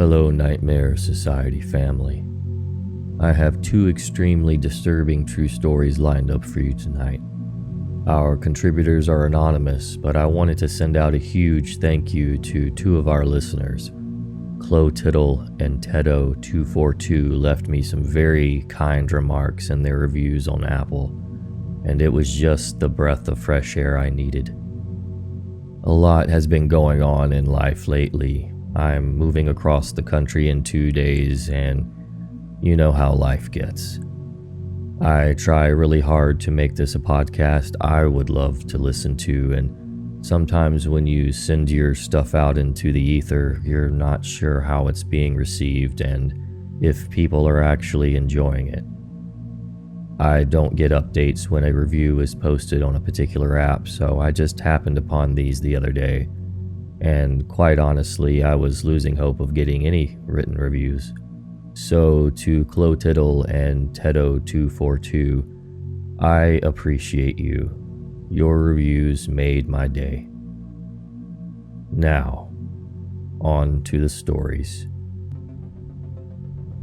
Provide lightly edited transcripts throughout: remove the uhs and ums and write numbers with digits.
Hello, Nightmare Society family. I have two extremely disturbing true stories lined up for you tonight. Our contributors are anonymous, but I wanted to send out a huge thank you to two of our listeners. Clotittle and Tedo242 left me some very kind remarks in their reviews on Apple, and it was just the breath of fresh air I needed. A lot has been going on in life lately. I'm moving across the country in 2 days, and you know how life gets. I try really hard to make this a podcast I would love to listen to, and sometimes when you send your stuff out into the ether, you're not sure how it's being received and if people are actually enjoying it. I don't get updates when a review is posted on a particular app, so I just happened upon these the other day. And quite honestly, I was losing hope of getting any written reviews. So to Clotittle and Tedo242, I appreciate you. Your reviews made my day. Now, on to the stories.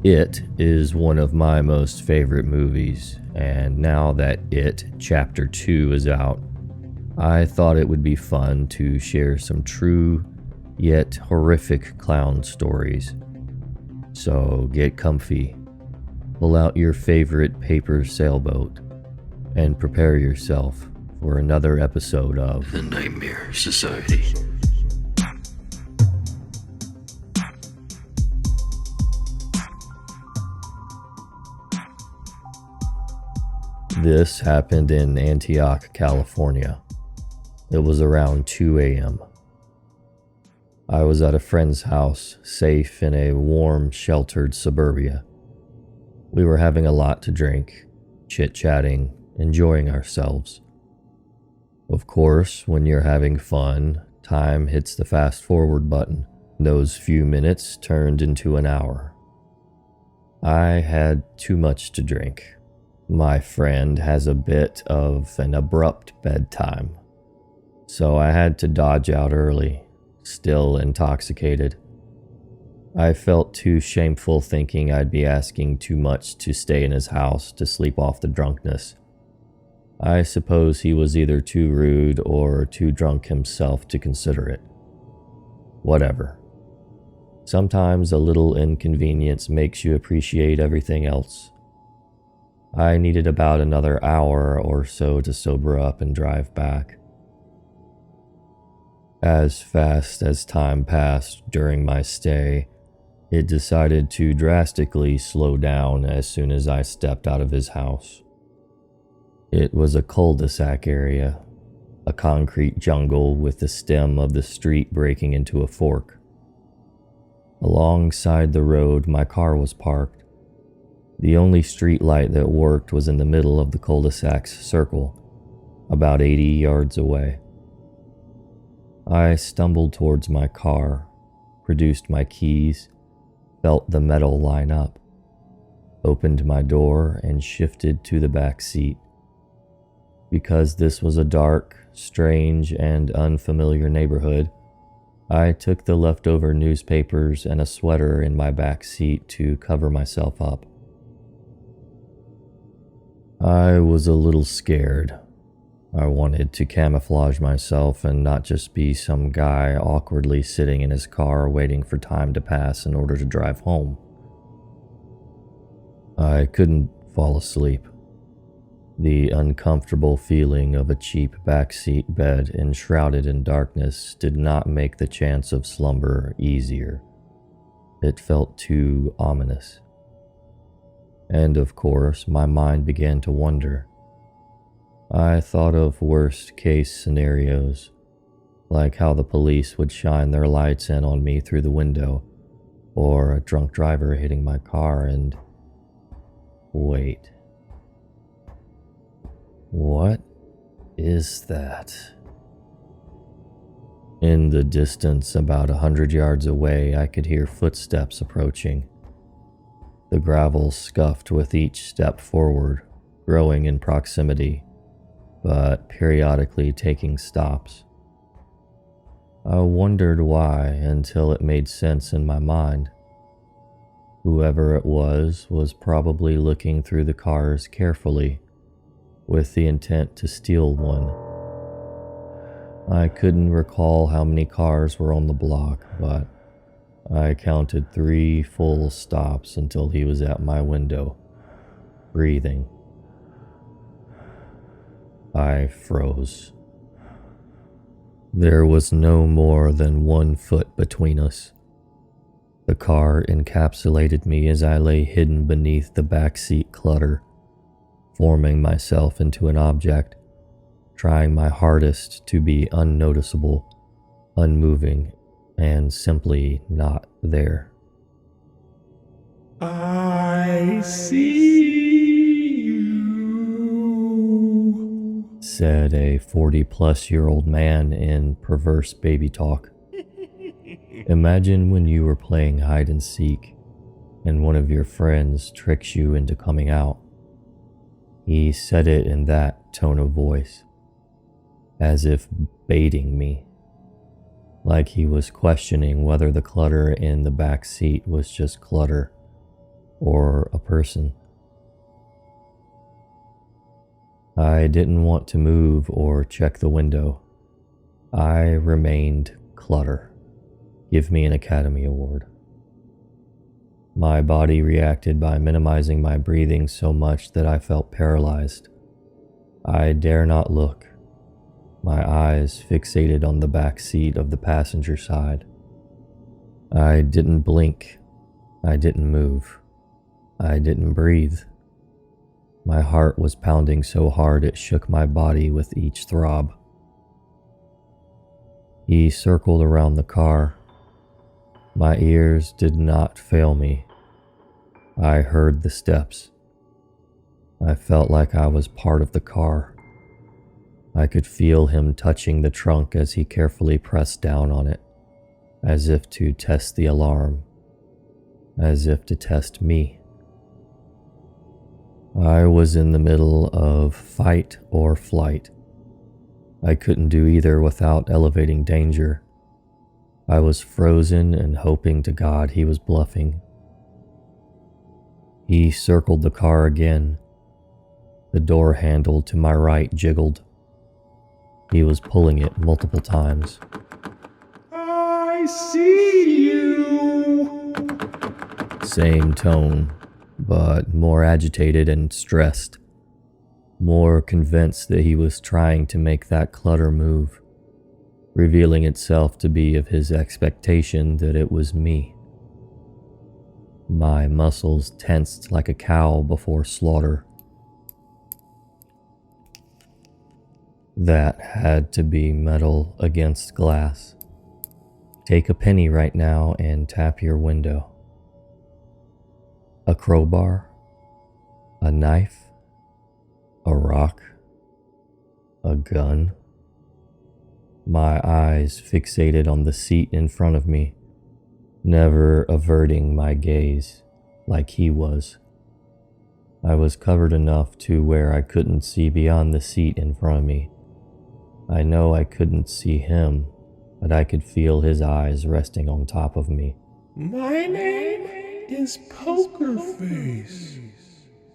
It is one of my most favorite movies, and now that It Chapter 2 is out, I thought it would be fun to share some true yet horrific clown stories. So get comfy, pull out your favorite paper sailboat, and prepare yourself for another episode of The Nightmare Society. This happened in Antioch, California. It was around 2 a.m. I was at a friend's house, safe in a warm, sheltered suburbia. We were having a lot to drink, chit-chatting, enjoying ourselves. Of course, when you're having fun, time hits the fast-forward button. Those few minutes turned into an hour. I had too much to drink. My friend has a bit of an abrupt bedtime, so I had to dodge out early, still intoxicated. I felt too shameful thinking I'd be asking too much to stay in his house to sleep off the drunkenness. I suppose he was either too rude or too drunk himself to consider it. Whatever. Sometimes a little inconvenience makes you appreciate everything else. I needed about another hour or so to sober up and drive back. As fast as time passed during my stay, it decided to drastically slow down as soon as I stepped out of his house. It was a cul-de-sac area, a concrete jungle with the stem of the street breaking into a fork. Alongside the road, my car was parked. The only street light that worked was in the middle of the cul-de-sac's circle, about 80 yards away. I stumbled towards my car, produced my keys, felt the metal line up, opened my door, and shifted to the back seat. Because this was a dark, strange, and unfamiliar neighborhood, I took the leftover newspapers and a sweater in my back seat to cover myself up. I was a little scared. I wanted to camouflage myself and not just be some guy awkwardly sitting in his car waiting for time to pass in order to drive home. I couldn't fall asleep. The uncomfortable feeling of a cheap backseat bed enshrouded in darkness did not make the chance of slumber easier. It felt too ominous. And of course, my mind began to wonder. I thought of worst-case scenarios, like how the police would shine their lights in on me through the window, or a drunk driver hitting my car, and wait. What is that? In the distance, about 100 yards away, I could hear footsteps approaching. The gravel scuffed with each step forward, growing in proximity, but periodically taking stops. I wondered why until it made sense in my mind. Whoever it was probably looking through the cars carefully with the intent to steal one. I couldn't recall how many cars were on the block, but I counted 3 full stops until he was at my window, breathing. I froze. There was no more than 1 foot between us. The car encapsulated me as I lay hidden beneath the backseat clutter, forming myself into an object, trying my hardest to be unnoticeable, unmoving, and simply not there. I see you, said a 40-plus-year-old man in perverse baby talk. Imagine when you were playing hide and seek and one of your friends tricks you into coming out. He said it in that tone of voice, as if baiting me, like he was questioning whether the clutter in the back seat was just clutter or a person. I didn't want to move or check the window. I remained clutter. Give me an Academy Award. My body reacted by minimizing my breathing so much that I felt paralyzed. I dare not look, my eyes fixated on the back seat of the passenger side. I didn't blink. I didn't move. I didn't breathe. My heart was pounding so hard it shook my body with each throb. He circled around the car. My ears did not fail me. I heard the steps. I felt like I was part of the car. I could feel him touching the trunk as he carefully pressed down on it, as if to test the alarm, as if to test me. I was in the middle of fight or flight. I couldn't do either without elevating danger. I was frozen and hoping to God he was bluffing. He circled the car again. The door handle to my right jiggled. He was pulling it multiple times. I see you. Same tone, but more agitated and stressed. More convinced that he was trying to make that clutter move, revealing itself to be of his expectation that it was me. My muscles tensed like a cow before slaughter. That had to be metal against glass. Take a penny right now and tap your window. A crowbar? A knife? A rock? A gun? My eyes fixated on the seat in front of me, never averting my gaze like he was. I was covered enough to where I couldn't see beyond the seat in front of me. I know I couldn't see him, but I could feel his eyes resting on top of me. My name is Poker Face.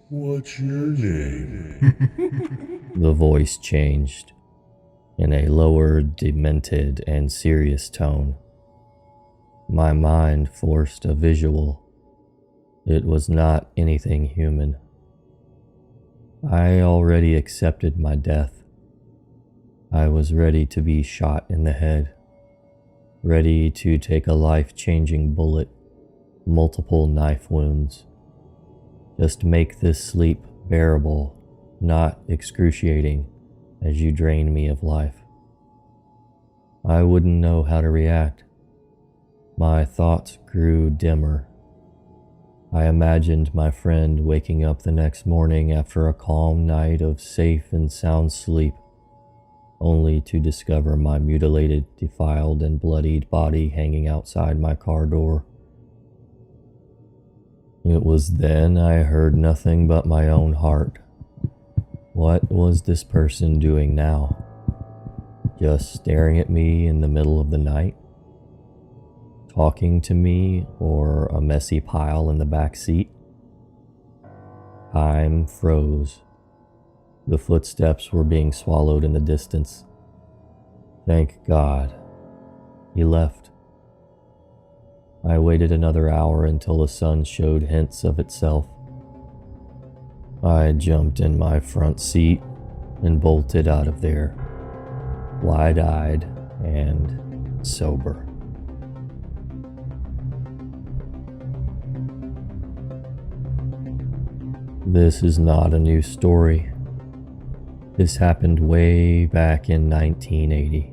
What's your name? The voice changed in a lower, demented, and serious tone. My mind forced a visual. It was not anything human. I already accepted my death. I was ready to be shot in the head, ready to take a life-changing bullet, multiple knife wounds. Just make this sleep bearable, not excruciating, as you drain me of life. I wouldn't know how to react. My thoughts grew dimmer. I imagined my friend waking up the next morning after a calm night of safe and sound sleep, only to discover my mutilated, defiled, and bloodied body hanging outside my car door. It was then I heard nothing but my own heart. What was this person doing now? Just staring at me in the middle of the night? talking to me or a messy pile in the back seat. Time froze. The footsteps were being swallowed in the distance. Thank God. He left. I waited another hour until the sun showed hints of itself. I jumped in my front seat and bolted out of there, wide-eyed and sober. This is not a new story. This happened way back in 1980.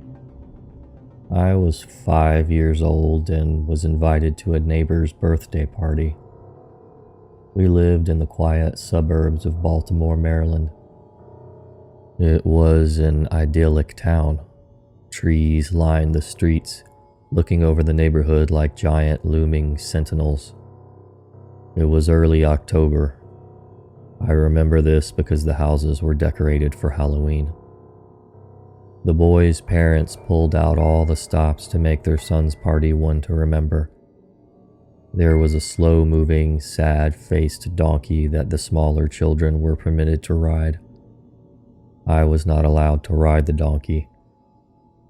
I was 5 years old and was invited to a neighbor's birthday party. We lived in the quiet suburbs of Baltimore, Maryland. It was an idyllic town. Trees lined the streets, looking over the neighborhood like giant looming sentinels. It was early October. I remember this because the houses were decorated for Halloween. The boys' parents pulled out all the stops to make their son's party one to remember. There was a slow-moving, sad-faced donkey that the smaller children were permitted to ride. I was not allowed to ride the donkey.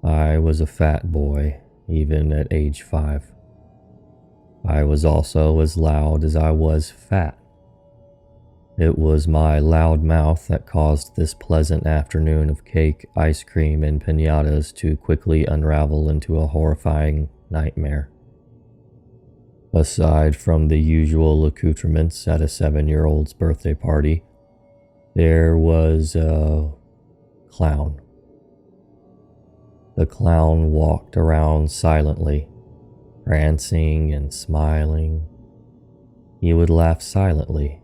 I was a fat boy, even at age 5. I was also as loud as I was fat. It was my loud mouth that caused this pleasant afternoon of cake, ice cream, and piñatas to quickly unravel into a horrifying nightmare. Aside from the usual accoutrements at a 7-year-old's birthday party, there was a clown. The clown walked around silently, prancing and smiling. He would laugh silently.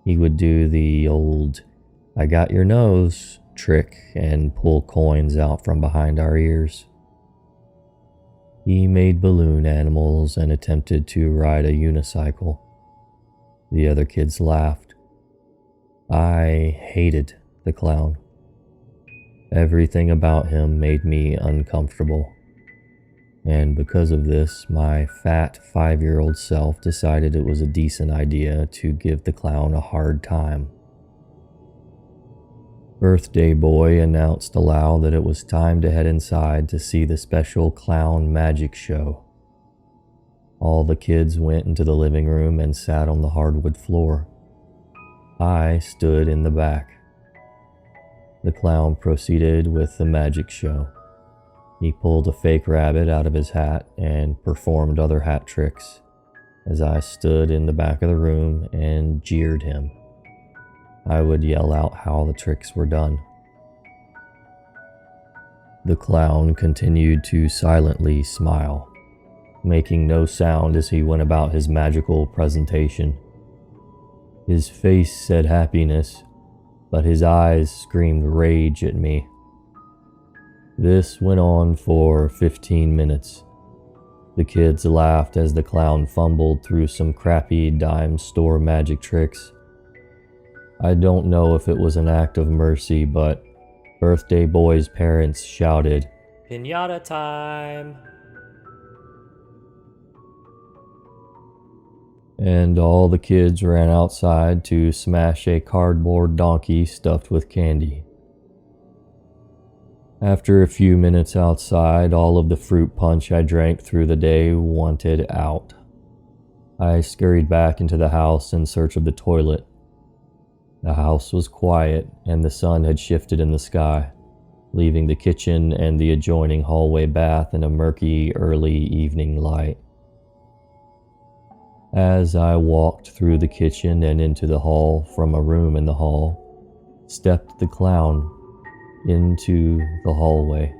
He would do the old, "I got your nose" trick and pull coins out from behind our ears. He made balloon animals and attempted to ride a unicycle. The other kids laughed. I hated the clown. Everything about him made me uncomfortable. And because of this, my fat 5-year-old self decided it was a decent idea to give the clown a hard time. Birthday Boy announced aloud that it was time to head inside to see the special clown magic show. All the kids went into the living room and sat on the hardwood floor. I stood in the back. The clown proceeded with the magic show. He pulled a fake rabbit out of his hat and performed other hat tricks as I stood in the back of the room and jeered him. I would yell out how the tricks were done. The clown continued to silently smile, making no sound as he went about his magical presentation. His face said happiness, but his eyes screamed rage at me. This went on for 15 minutes. The kids laughed as the clown fumbled through some crappy dime store magic tricks. I don't know if it was an act of mercy, but Birthday Boy's parents shouted, "Piñata time!" And all the kids ran outside to smash a cardboard donkey stuffed with candy. After a few minutes outside, all of the fruit punch I drank through the day wanted out. I scurried back into the house in search of the toilet. The house was quiet, and the sun had shifted in the sky, leaving the kitchen and the adjoining hallway bath in a murky, early evening light. As I walked through the kitchen and into the hall from a room in the hall, stepped the clown into the hallway.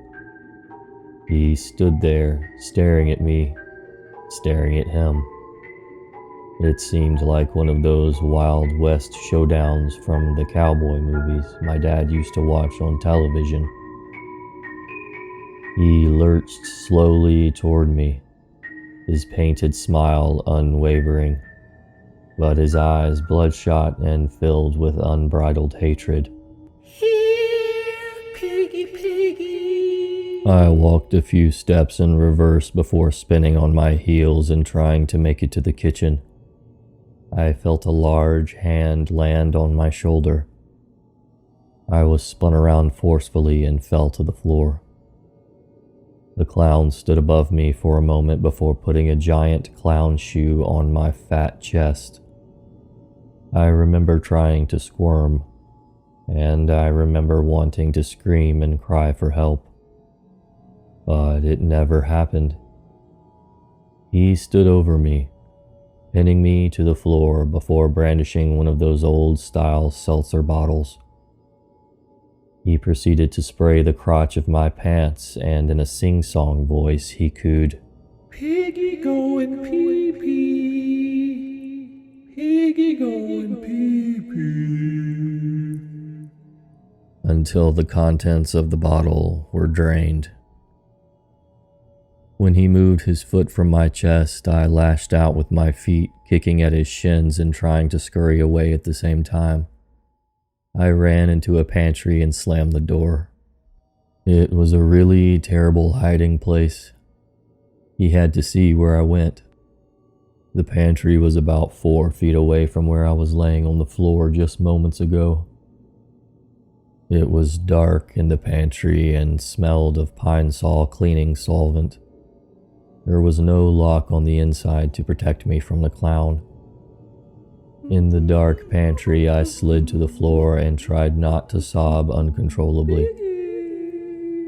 He stood there, staring at me, staring at him. It seemed like one of those Wild West showdowns from the cowboy movies my dad used to watch on television. He lurched slowly toward me, his painted smile unwavering, but his eyes bloodshot and filled with unbridled hatred. Here, piggy, piggy. I walked a few steps in reverse before spinning on my heels and trying to make it to the kitchen. I felt a large hand land on my shoulder. I was spun around forcefully and fell to the floor. The clown stood above me for a moment before putting a giant clown shoe on my fat chest. I remember trying to squirm, and I remember wanting to scream and cry for help. But it never happened. He stood over me, pinning me to the floor before brandishing one of those old-style seltzer bottles. He proceeded to spray the crotch of my pants, and in a sing-song voice he cooed, Piggy going pee-pee. Piggy going pee-pee. until the contents of the bottle were drained. When he moved his foot from my chest, I lashed out with my feet, kicking at his shins and trying to scurry away at the same time. I ran into a pantry and slammed the door. It was a really terrible hiding place. He had to see where I went. The pantry was about 4 feet away from where I was laying on the floor just moments ago. It was dark in the pantry and smelled of pine saw cleaning solvent. There was no lock on the inside to protect me from the clown. In the dark pantry, I slid to the floor and tried not to sob uncontrollably.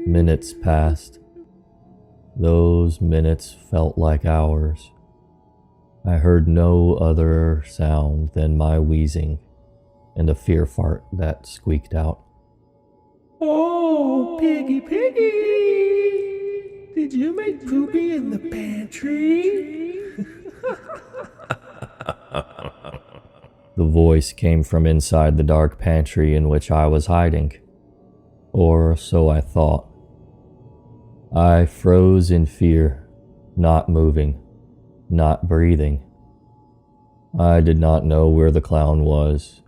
Minutes passed. Those minutes felt like hours. I heard no other sound than my wheezing and a fear fart that squeaked out. Oh, Piggy, Piggy! Did you make poopy in the pantry? The voice came from inside the dark pantry in which I was hiding. Or so I thought. I froze in fear, not moving, not breathing. I did not know where the clown was.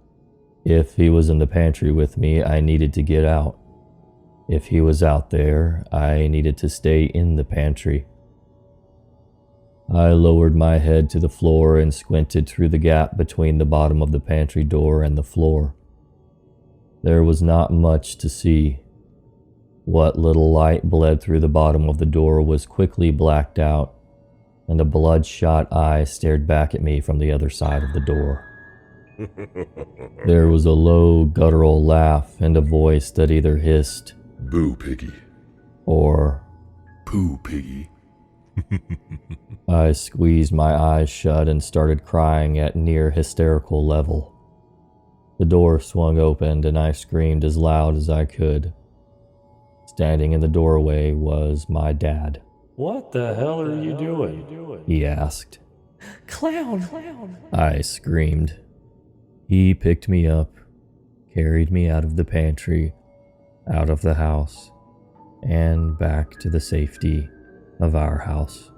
If he was in the pantry with me, I needed to get out. If he was out there, I needed to stay in the pantry. I lowered my head to the floor and squinted through the gap between the bottom of the pantry door and the floor. There was not much to see. What little light bled through the bottom of the door was quickly blacked out, and a bloodshot eye stared back at me from the other side of the door. There was a low, guttural laugh and a voice that either hissed, Boo, Piggy. or Poo, Piggy. I squeezed my eyes shut and started crying at near hysterical level. The door swung open and I screamed as loud as I could. Standing in the doorway was my dad. What the hell are you doing? He asked. Clown! I screamed. He picked me up, carried me out of the pantry, out of the house, and back to the safety of our house.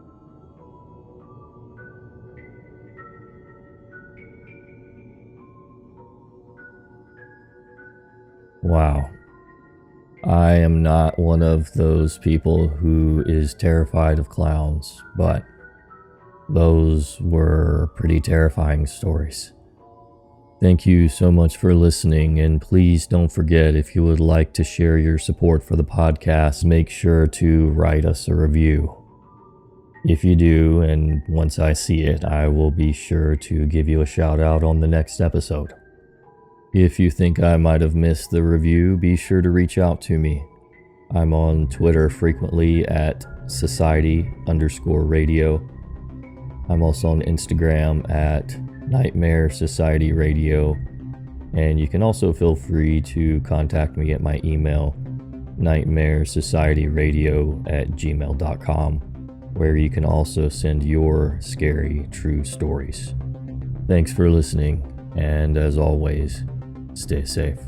Wow. I am not one of those people who is terrified of clowns, but those were pretty terrifying stories. Thank you so much for listening, and please don't forget, if you would like to share your support for the podcast, make sure to write us a review. If you do, and once I see it, I will be sure to give you a shout out on the next episode. If you think I might have missed the review, be sure to reach out to me. I'm on Twitter frequently at Society_Radio. I'm also on Instagram at NightmareSocietyRadio, and you can also feel free to contact me at my email, NightmareSocietyRadio@gmail.com, where you can also send your scary true stories. Thanks for listening, and as always, stay safe.